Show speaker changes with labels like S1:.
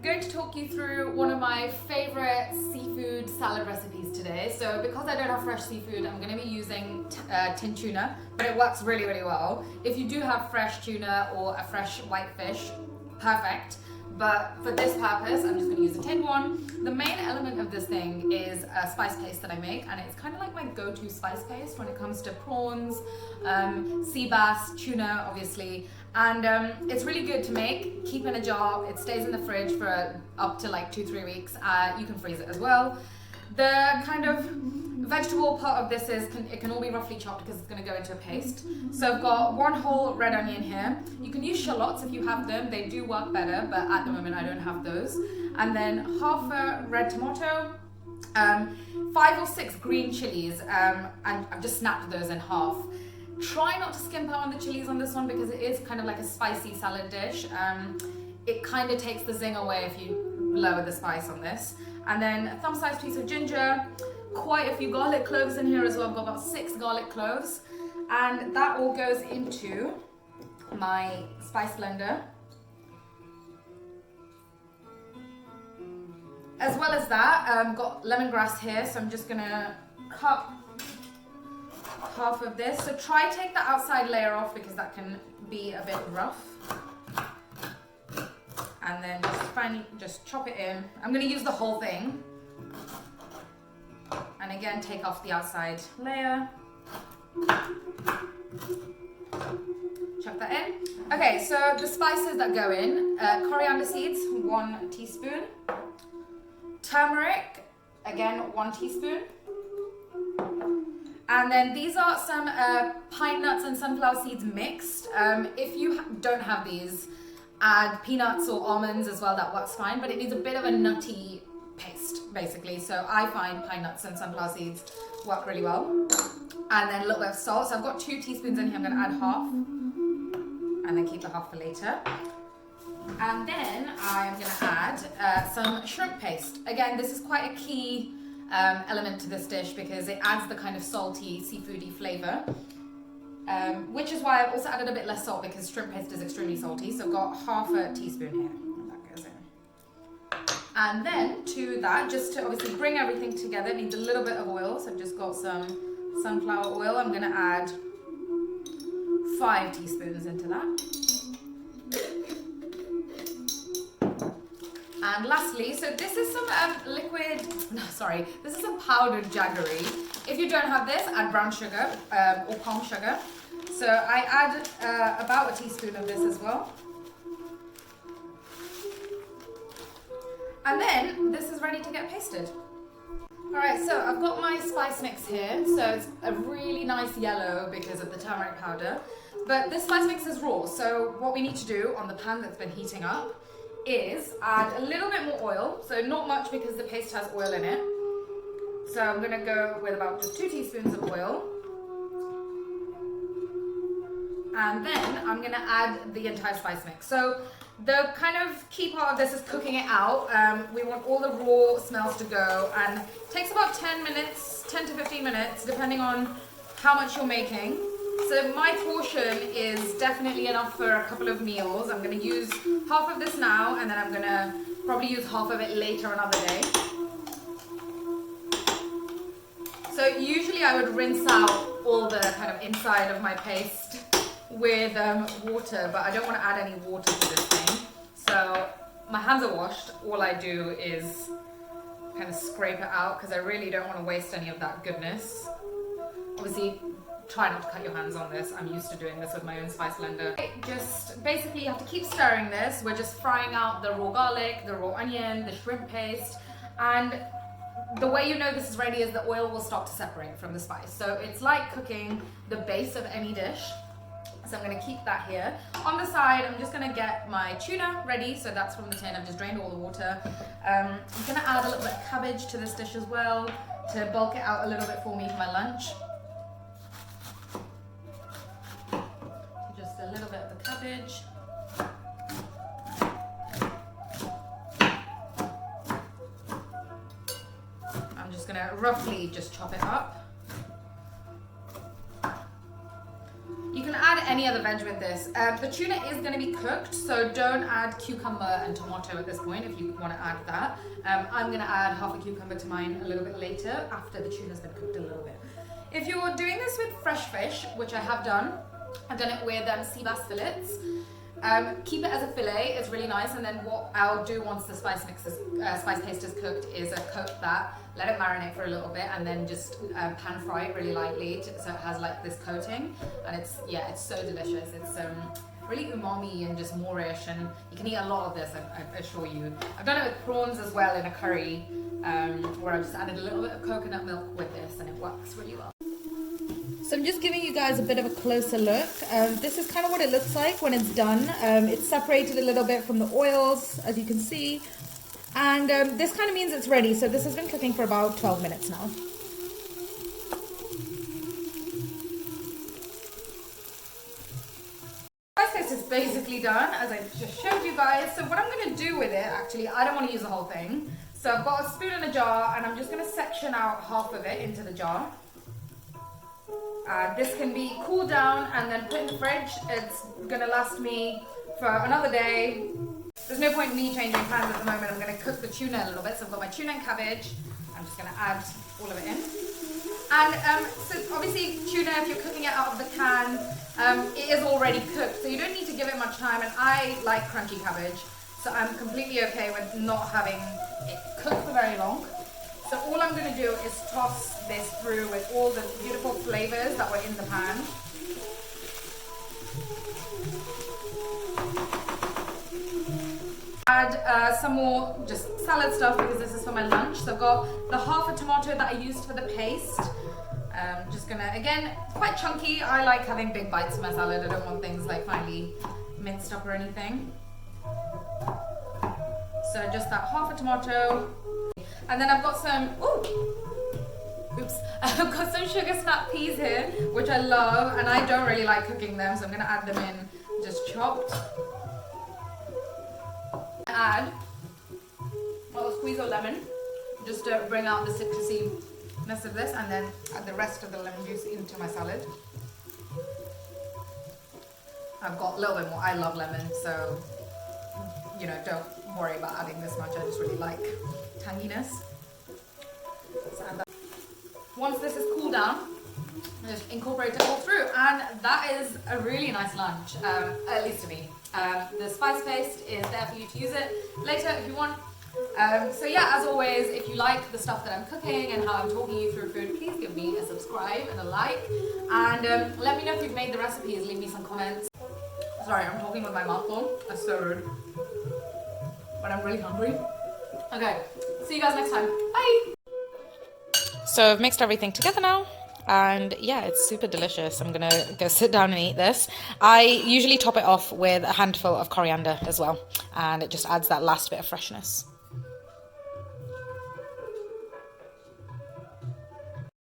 S1: going to talk you through one of my favorite seafood salad recipes today. So because I don't have fresh seafood, I'm going to be using tin tuna, but it works really, really well. If you do have fresh tuna or a fresh white fish, perfect. But for this purpose, I'm just going to use a tinned one. The main element of this thing is a spice paste that I make, and it's kind of like my go-to spice paste when it comes to prawns, sea bass, tuna, obviously. And it's really good to make, keep in a jar. It stays in the fridge for up to like 2-3 weeks. You can freeze it as well. The kind of vegetable part of this is, it can all be roughly chopped because it's going to go into a paste. So I've got 1 whole red onion here. You can use shallots if you have them. They do work better, but at the moment I don't have those. And then half a red tomato, 5 or 6 green chilies, and I've just snapped those in half. Try not to skimp out on the chilies on this one because it is kind of like a spicy salad dish. It kind of takes the zing away if you lower the spice on this. And then a thumb-sized piece of ginger, quite a few garlic cloves in here as well. I've got about 6 garlic cloves. And that all goes into my spice blender. As well as that, I've got lemongrass here, so I'm just gonna cut half of this. So try take the outside layer off because that can be a bit rough. And then just chop it in. I'm gonna use the whole thing. And again, take off the outside layer. Chuck that in. Okay, so the spices that go in, coriander seeds, 1 teaspoon. Turmeric, again, 1 teaspoon. And then these are some pine nuts and sunflower seeds mixed. If you don't have these, add peanuts or almonds as well, that works fine, but it needs a bit of a nutty paste, basically. So I find pine nuts and sunflower seeds work really well. And then a little bit of salt. So I've got 2 teaspoons in here, I'm gonna add half, and then keep the half for later. And then I'm gonna add some shrimp paste. Again, this is quite a key element to this dish because it adds the kind of salty, seafoody flavor. Which is why I've also added a bit less salt because shrimp paste is extremely salty. So I've got half a teaspoon here. And that goes in. And then to that, just to obviously bring everything together, it needs a little bit of oil. So I've just got some sunflower oil. I'm gonna add 5 teaspoons into that. And lastly, so this is some this is some powdered jaggery. If you don't have this, add brown sugar or palm sugar. So I add about a teaspoon of this as well. And then this is ready to get pasted. All right, so I've got my spice mix here. So it's a really nice yellow because of the turmeric powder. But this spice mix is raw. So what we need to do on the pan that's been heating up is add a little bit more oil. So not much because the paste has oil in it. So I'm gonna go with about just 2 teaspoons of oil. And then I'm gonna add the entire spice mix. So the kind of key part of this is cooking it out. We want all the raw smells to go, and it takes about 10 to 15 minutes, depending on how much you're making. So my portion is definitely enough for a couple of meals. I'm gonna use half of this now, and then I'm gonna probably use half of it later another day. So usually I would rinse out all the kind of inside of my paste with water, but I don't want to add any water to this thing. So my hands are washed. All I do is kind of scrape it out because I really don't want to waste any of that goodness. Obviously, try not to cut your hands on this. I'm used to doing this with my own spice blender. Just basically you have to keep stirring this. We're just frying out the raw garlic, the raw onion, the shrimp paste, and the way you know this is ready is the oil will start to separate from the spice. So it's like cooking the base of any dish. So I'm gonna keep that here. On the side, I'm just gonna get my tuna ready. So that's from the tin, I've just drained all the water. I'm gonna add a little bit of cabbage to this dish as well to bulk it out a little bit for me for my lunch. Just a little bit of the cabbage. I'm just gonna roughly just chop it up. You can add any other veg with this. The tuna is going to be cooked, so don't add cucumber and tomato at this point if you want to add that. I'm going to add half a cucumber to mine a little bit later after the tuna's been cooked a little bit. If you're doing this with fresh fish, which I have done, I've done it with sea bass fillets. Keep it as a fillet, it's really nice, and then what I'll do once the spice paste is cooked is coat that, let it marinate for a little bit, and then just pan fry it really lightly so it has like this coating, and it's so delicious. It's really umami and just Moorish, and you can eat a lot of this, I assure you. I've done it with prawns as well in a curry, where I've just added a little bit of coconut milk with this, and it works really well. So I'm just giving you guys a bit of a closer look. This is kind of what it looks like when it's done. It's separated a little bit from the oils, as you can see. And this kind of means it's ready. So this has been cooking for about 12 minutes now. This is basically done, as I just showed you guys. So what I'm going to do with it, actually, I don't want to use the whole thing. So I've got a spoon in a jar, and I'm just going to section out half of it into the jar. This can be cooled down and then put in the fridge. It's gonna last me for another day. There's no point in me changing pans at the moment. I'm gonna cook the tuna a little bit. So I've got my tuna and cabbage. I'm just gonna add all of it in. And so obviously tuna, if you're cooking it out of the can, it is already cooked. So you don't need to give it much time. And I like crunchy cabbage. So I'm completely okay with not having it cooked for very long. So all I'm going to do is toss this through with all the beautiful flavors that were in the pan. Add some more just salad stuff because this is for my lunch. So I've got the half a tomato that I used for the paste. Just gonna, again, quite chunky. I like having big bites in my salad. I don't want things like finely minced up or anything. So just that half a tomato. And then I've got some, I've got some sugar snap peas here, which I love, and I don't really like cooking them, so I'm gonna add them in just chopped. Add a squeeze of lemon, just to bring out the citrusiness of this, and then add the rest of the lemon juice into my salad. I've got a little bit more, I love lemon, so, you know, don't worry about adding this much, I just really like tanginess. So add that. Once this is cooled down, just incorporate it all through, and that is a really nice lunch, at least to me. The spice paste is there for you to use it later if you want. So yeah, as always, if you like the stuff that I'm cooking and how I'm talking you through food, please give me a subscribe and a like, and let me know if you've made the recipes. Leave me some comments. Sorry, I'm talking with my mouth full. That's so rude. But I'm really hungry. Okay, see you guys next time. Bye! So I've mixed everything together now, and yeah, it's super delicious. I'm gonna go sit down and eat this. I usually top it off with a handful of coriander as well, and it just adds that last bit of freshness.